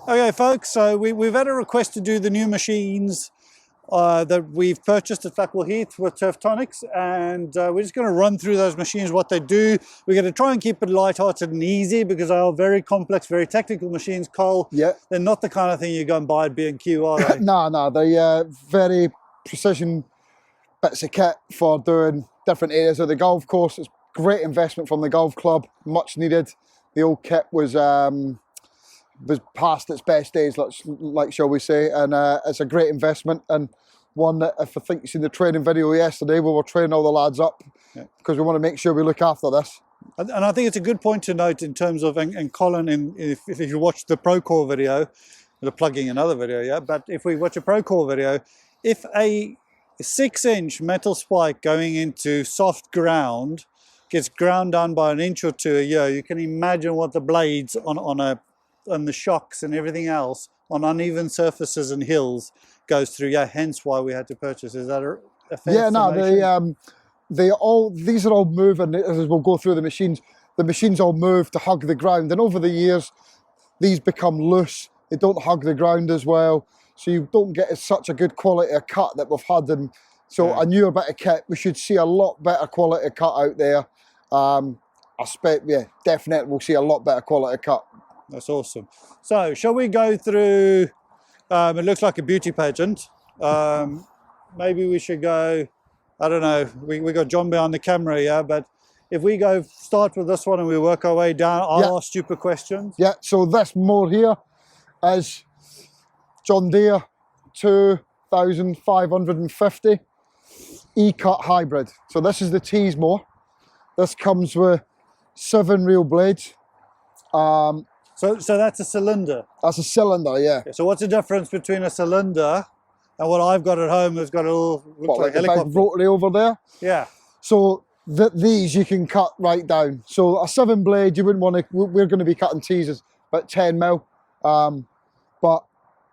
Okay, folks, so we've had a request to do the new machines that we've purchased at Flackwell Heath with Turf Tonics, and we're just going to run through those machines, what they do. We're going to try and keep it light-hearted and easy because they are very complex, very technical machines, Cole. Yeah. They're not the kind of thing you go and buy at B&Q, are they? No, they're very precision bits of kit for doing different areas of the golf course. It's great investment from the golf club, much needed. The old kit was past its best days, like shall we say, and it's a great investment, and one that, if I think you seen the training video yesterday, we were training all the lads up because we want to make sure we look after this. And I think it's a good point to note in terms of, and Colin, if you watch the Procore video, we're plugging another video, yeah, but if we watch a Procore video, if a 6-inch metal spike going into soft ground gets ground down by an inch or two a year, you can imagine what the blades on the shocks and everything else on uneven surfaces and hills goes through. Yeah, hence why we had to purchase. Is that a fair Yeah, no, these are all moving as we'll go through the machines. The machines all move to hug the ground, and over the years, these become loose. They don't hug the ground as well, so you don't get such a good quality of cut that we've had them. So a newer bit of kit, we should see a lot better quality of cut out there. I expect, yeah, definitely we'll see a lot better quality cut. That's awesome. So, shall we go through, it looks like a beauty pageant. Maybe we should go, I don't know, we got John behind the camera, yeah, but if we go start with this one and we work our way down, I'll ask stupid questions. Yeah, so this mower here is John Deere 2550 E-cut hybrid. So this is the tease mower. This comes with 7 real blades. So that's a cylinder? That's a cylinder, yeah. So what's the difference between a cylinder and what I've got at home that's got a little, looks like a helicopter? Big rotary over there? Yeah. So these you can cut right down. So a 7 blade, you wouldn't want to, we're going to be cutting teases about 10 mil. But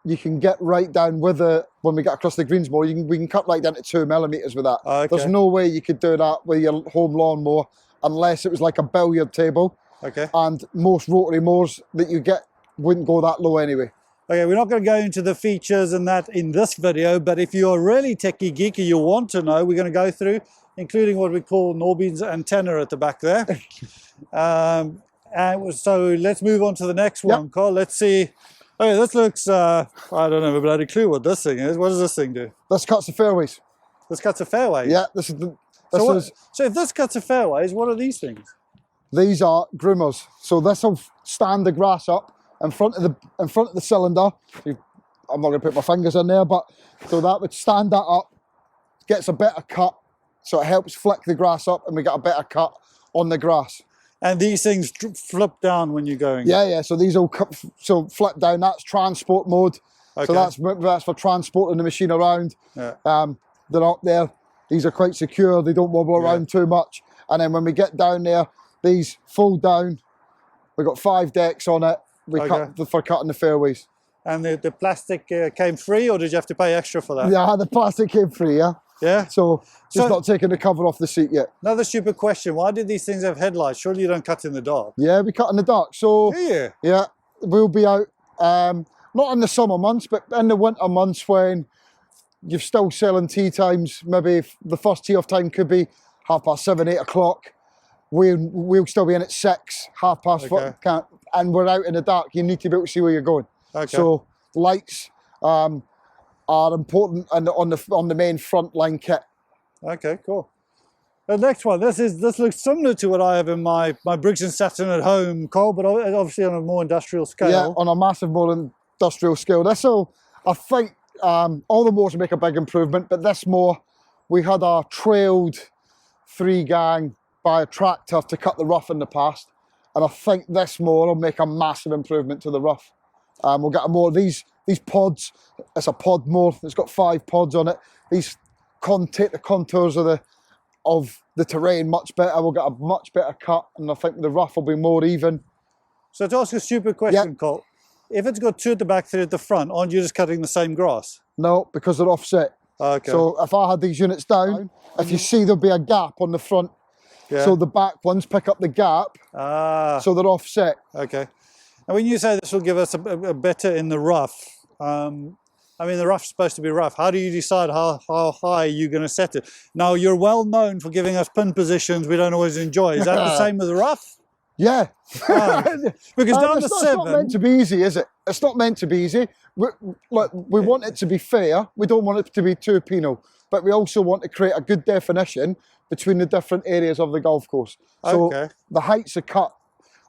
you can get right down with it when we get across the greens mower, we can cut right down to 2 millimeters with that. Okay. There's no way you could do that with your home lawnmower unless it was like a billiard table. Okay. And most rotary mowers that you get wouldn't go that low anyway. Okay, we're not going to go into the features and that in this video, but if you're really techie geeky, you want to know, we're going to go through, including what we call Norby's antenna at the back there. And so let's move on to the next one, Carl. Let's see. Okay, this looks, I don't have a bloody clue what this thing is. What does this thing do? This cuts the fairways. This cuts the fairways? Yeah, this is the... So if this cuts the fairways, what are these things? These are groomers. So this will stand the grass up in front of the cylinder. I'm not going to put my fingers in there, but so that would stand that up, gets a better cut, so it helps flick the grass up, and we get a better cut on the grass. And these things flip down when you're going? Yeah. So these will flip down. That's transport mode. Okay. So that's for transporting the machine around. Yeah. They're up there. These are quite secure. They don't wobble around too much. And then when we get down there, these fold down. We've got 5 decks on it. We cut for cutting the fairways. And the plastic came free, or did you have to pay extra for that? Yeah, the plastic came free, yeah. Yeah? So just not taking the cover off the seat yet. Another stupid question. Why did these things have headlights? Surely you don't cut in the dark. Yeah, we cut in the dark. So do you? Yeah, we'll be out, not in the summer months, but in the winter months when you're still selling tea times. Maybe the first tee off time could be 7:30, 8 o'clock. We'll still be in at 6, 4:30, and we're out in the dark. You need to be able to see where you're going. Okay. So lights are important on the main front line kit. Okay, cool. The next one, this looks similar to what I have in my Briggs & Stratton at home, Cole, but obviously on a more industrial scale. Yeah, on a massive more industrial scale. I think all the mowers make a big improvement, but this mower, we had our trailed 3-gang by a tractor to cut the rough in the past, and I think this mower will make a massive improvement to the rough. We'll get a more these pods. It's a pod mower. It's got 5 pods on it. These take the contours of the terrain much better. We'll get a much better cut, and I think the rough will be more even. So to ask a stupid question, Colt, if it's got 2 at the back, 3 at the front, aren't you just cutting the same grass? No, because they're offset. Okay. So if I had these units down, if you see there'll be a gap on the front. Yeah. So the back ones pick up the gap, so they're offset. Okay. And when you say this will give us a better in the rough, I mean, the rough's supposed to be rough. How do you decide how high you're going to set it? Now, you're well known for giving us pin positions we don't always enjoy. Is that the same with the rough? Yeah. Because down to 7... It's not meant to be easy, is it? It's not meant to be easy. We want it to be fair. We don't want it to be too penal. But we also want to create a good definition between the different areas of the golf course. So the heights are cut.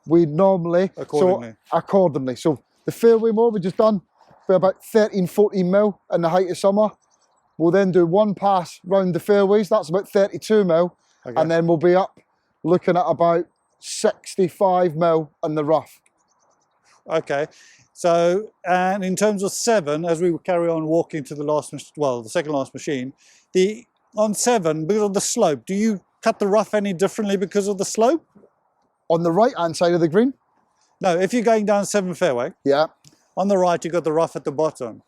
We normally... Accordingly. So the fairway more we just done, for about 13, 14 mil in the height of summer. We'll then do one pass round the fairways. That's about 32 mil. And then we'll be up looking at about 65 mil in the rough. Okay. So, and in terms of 7, as we carry on walking to the the second last machine, on 7, because of the slope, do you cut the rough any differently because of the slope? On the right-hand side of the green? No, if you're going down 7 fairway. Yeah. On the right, you've got the rough at the bottom.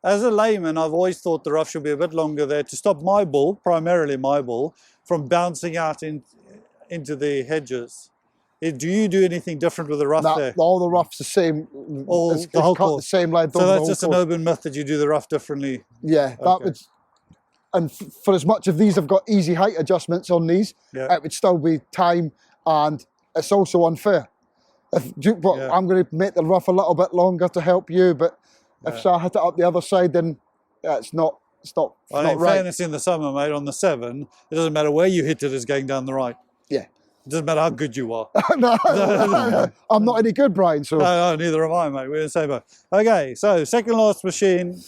As a layman, I've always thought the rough should be a bit longer there to stop my ball, primarily my ball, from bouncing out into the hedges. Do you do anything different with the rough there? All the rough's the same. The whole course. The same length. So that's just an urban myth that you do the rough differently. Yeah, that would. And for as much of these have got easy height adjustments on these, it would still be time, and it's also unfair. I'm going to make the rough a little bit longer to help you, but if I hit it up the other side, then it's not right. Fairness in the summer, mate, on the 7, it doesn't matter where you hit it, it's going down the right. Yeah. It doesn't matter how good you are. No, I'm not any good, Brian. So no, neither am I, mate. We're in the same boat. Okay, so second last machine.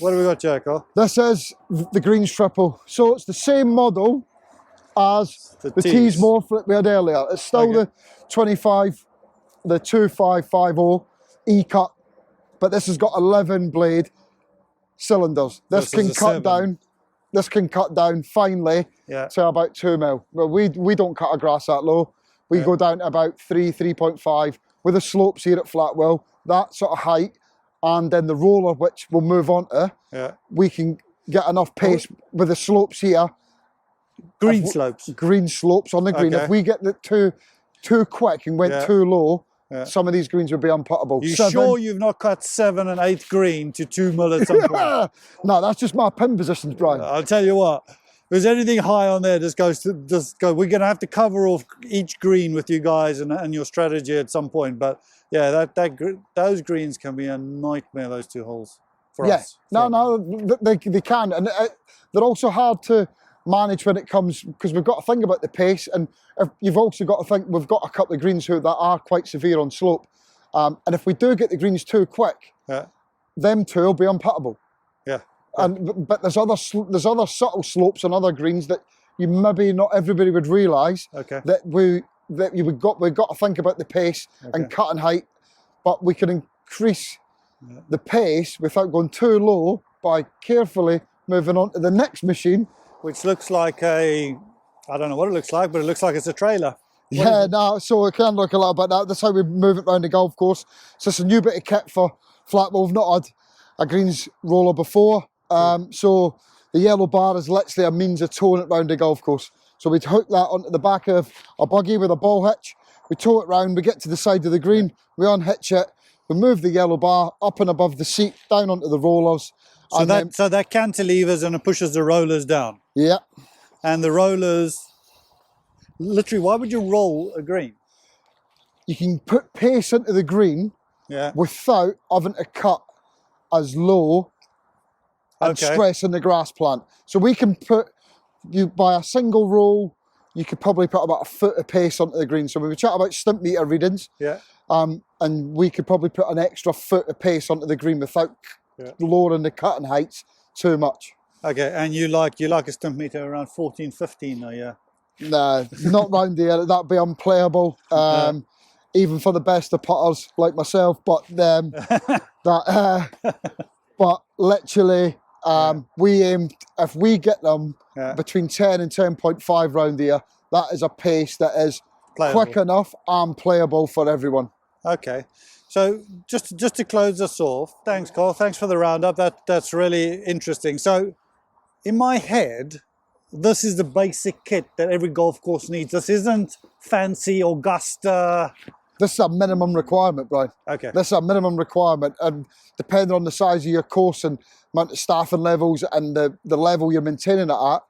What have we got, Jacko? This is the Greens Triple. So it's the same model as the Tees More flip we had earlier. It's still the 2550 E-cut, but this has got 11 blade cylinders. This can cut down. This can cut down finely to about 2 mil. Well, we don't cut our grass that low. We go down to about 3.5 with the slopes here at Flackwell, that sort of height, and then the roller, which we'll move on to, we can get enough pace with the slopes here. Green slopes on the green. If we get it too quick and went too low, some of these greens would be unputtable. You sure you've not cut 7 and 8 green to 2 mil at some point? No, that's just my pin positions, Brian. I'll tell you what. If there's anything high on there, just go. We're going to have to cover off each green with you guys and your strategy at some point. But yeah, those greens can be a nightmare. Those 2 holes for us. No, they can, and they're also hard to manage when it comes, because we've got to think about the pace, and you've also got to think we've got a couple of greens that are quite severe on slope, and if we do get the greens too quick, them 2 will be unputtable. But there's other subtle slopes on other greens that maybe not everybody would realise that we've got to think about the pace and cut and height, but we can increase the pace without going too low by carefully moving on to the next machine, which looks like I don't know what it looks like, but it looks like it's a trailer. So it can look a lot, but that's how we move it around the golf course. So it's a new bit of kit for Flackwell. We've not had a greens roller before. So the yellow bar is literally a means of towing it around the golf course. So we'd hook that onto the back of a buggy with a ball hitch. We tow it round, we get to the side of the green, we unhitch it, we move the yellow bar up and above the seat, down onto the rollers. So that cantilevers and it pushes the rollers down. Yeah. And the rollers, literally, why would you roll a green? You can put pace into the green without having to cut as low and stress in the grass plant. So we can by a single roll, you could probably put about a foot of pace onto the green. So we chat about stump meter readings, and we could probably put an extra foot of pace onto the green without lowering the cutting heights too much. Okay, and you like a stump meter around 14, 15 though, yeah? No, not round here. That'd be unplayable, even for the best of putters like myself. But but literally, we aim, if we get them between 10 and 10.5 round here, that is a pace that is quick enough and playable for everyone. Okay, so just to close us off, thanks, Carl. Thanks for the roundup. That's really interesting. So, in my head, this is the basic kit that every golf course needs. This isn't fancy, Augusta, This is a minimum requirement, Brian. Okay. This is a minimum requirement, and depending on the size of your course and amount of staffing levels and the level you're maintaining it at,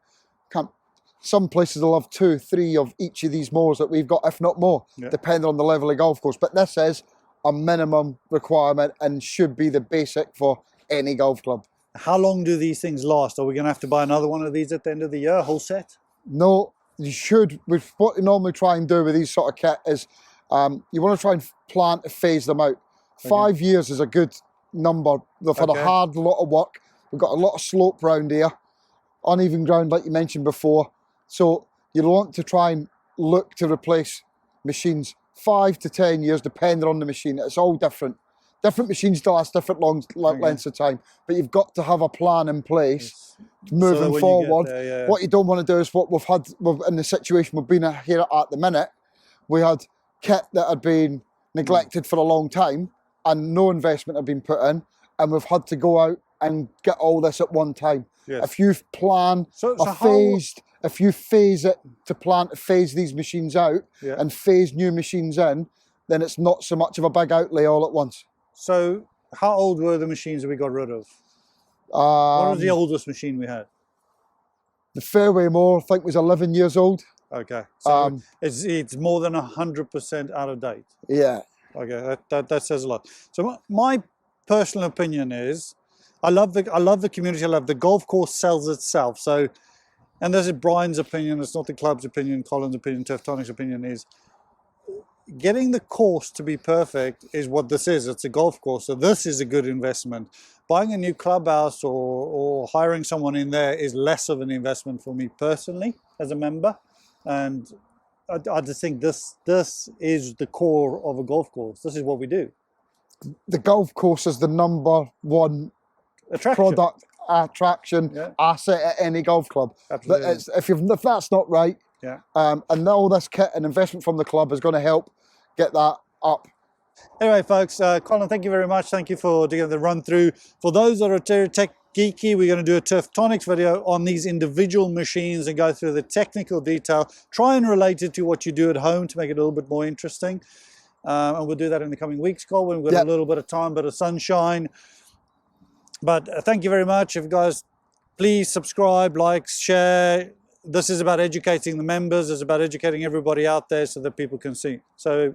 some places will have 2, 3 of each of these mowers that we've got, if not more, depending on the level of golf course. But this is a minimum requirement and should be the basic for any golf club. How long do these things last? Are we going to have to buy another one of these at the end of the year, a whole set? No, you should. What you normally try and do with these sort of kit is you want to try and plan to phase them out. 5 years is a good number. They've had a hard lot of work. We've got a lot of slope round here, uneven ground like you mentioned before. So you want to try and look to replace machines 5 to 10 years, depending on the machine. It's all different. Different machines still last different lengths of time, but you've got to have a plan in place moving forward. What you don't want to do is what we've had in the situation we've been here at the minute. We had kit that had been neglected for a long time and no investment had been put in, and we've had to go out and get all this at one time. If you plan if you phase it to plan to phase these machines out and phase new machines in, then it's not so much of a big outlay all at once. So how old were the machines that we got rid of? What was the oldest machine we had? The fairway mower, I think, was 11 years old. Okay, so it's more than 100% out of date. Yeah. Okay, that says a lot. So my personal opinion is, I love the community. I love the golf course sells itself. So, and this is Brian's opinion. It's not the club's opinion. Colin's opinion. Teftonic's opinion is getting the course to be perfect is what this is. It's a golf course. So this is a good investment. Buying a new clubhouse or hiring someone in there is less of an investment for me personally as a member. And I just think this is the core of a golf course. This is what we do. The golf course is the #1 attraction, asset at any golf club. Absolutely. If that's not right, and all this kit and investment from the club is going to help get that up. Anyway, folks, Colin, thank you very much. Thank you for doing the run through. For those that are tech geeky, we're going to do a Teftonic's video on these individual machines and go through the technical detail. Try and relate it to what you do at home to make it a little bit more interesting. And we'll do that in the coming weeks, Colin, when we've got a little bit of time, bit of sunshine. But thank you very much. If you guys, please subscribe, like, share. This is about educating the members. It's about educating everybody out there so that people can see. So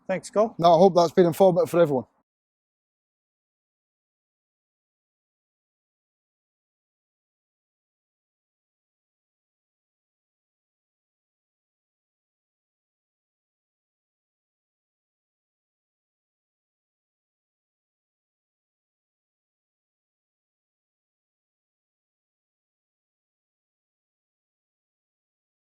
thanks, Cole. No, I hope that's been informative for everyone.